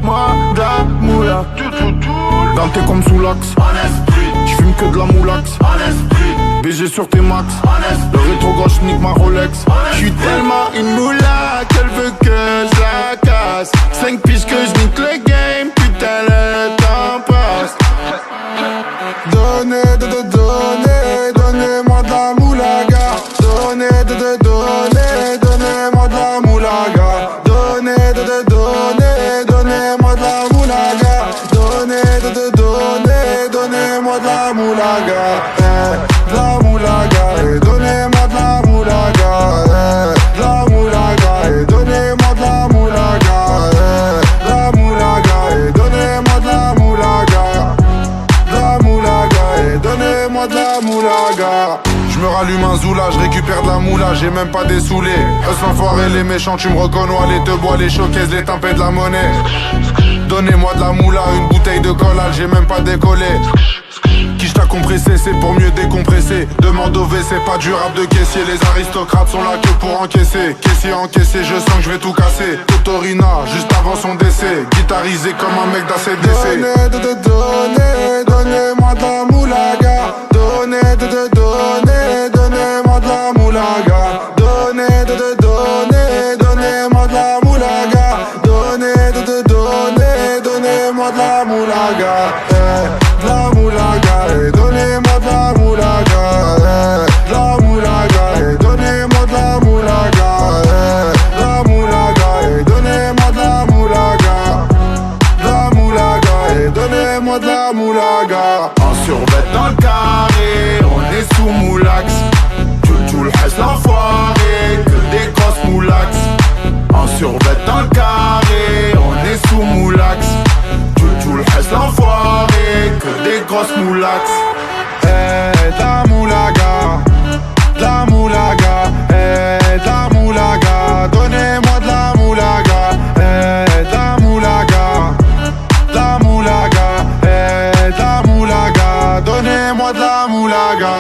moi de la moula. Dans tes comme sous l'axe, j'fume que de la moulax. BG sur tes max, le rétro gauche nique ma Rolex. J'suis tellement une moula qu'elle veut que je la casse. 5 piges que je nique le game, putain le temps passe. Donnez-moi de la moulaga. Donnez-moi de la moulaga. Donnez-moi de la moulaga. Donnez-moi de la moulaga. De la moulaga. Donnez-moi de la moulaga. De la moulaga. Donnez-moi de la moulaga. De la moulaga. Donnez-moi de la moulaga. De la moulaga. Donnez-moi de la moulaga. Je me rallume un zoula, je récupère de la moula, j'ai même pas des saoulés. Eux l'enfoiré, les méchants, tu me reconnais, les te bois, les showcases, les tempêtes de la monnaie. Donnez-moi de la moula, une bouteille de collal, j'ai même pas décollé. Qui t'a compressé, c'est pour mieux décompresser. Demande au WC, pas du rap de caissier. Les aristocrates sont là que pour encaisser. Caissier encaissé, je sens que je vais tout casser. Totorina, juste avant son décès. Guitarisé comme un mec d'ACDC. Donnez-moi de la moulaga. Donnez-moi de la moulaga. Donnez-moi de la moulaga. Donnez-moi de la moulaga. De la moulaga. Donnez-moi de la moulaga. De la moulaga. Donnez-moi de la moulaga. De la moulaga. Donnez-moi de la moulaga. De la moulaga. Donnez-moi de la moulaga. En survêt dans le carré, on est sous moulax. Tu le reste l'enfoiré, que des grosses moulax. En survêt dans le carré, on est sous moulax. Tu le reste l'enfoiré, que des grosses moulax. La moulaga, la moulaga, la moulaga, donnez-moi de la moulaga, la moulaga, la moulaga, la moulaga, donnez-moi de la moulaga.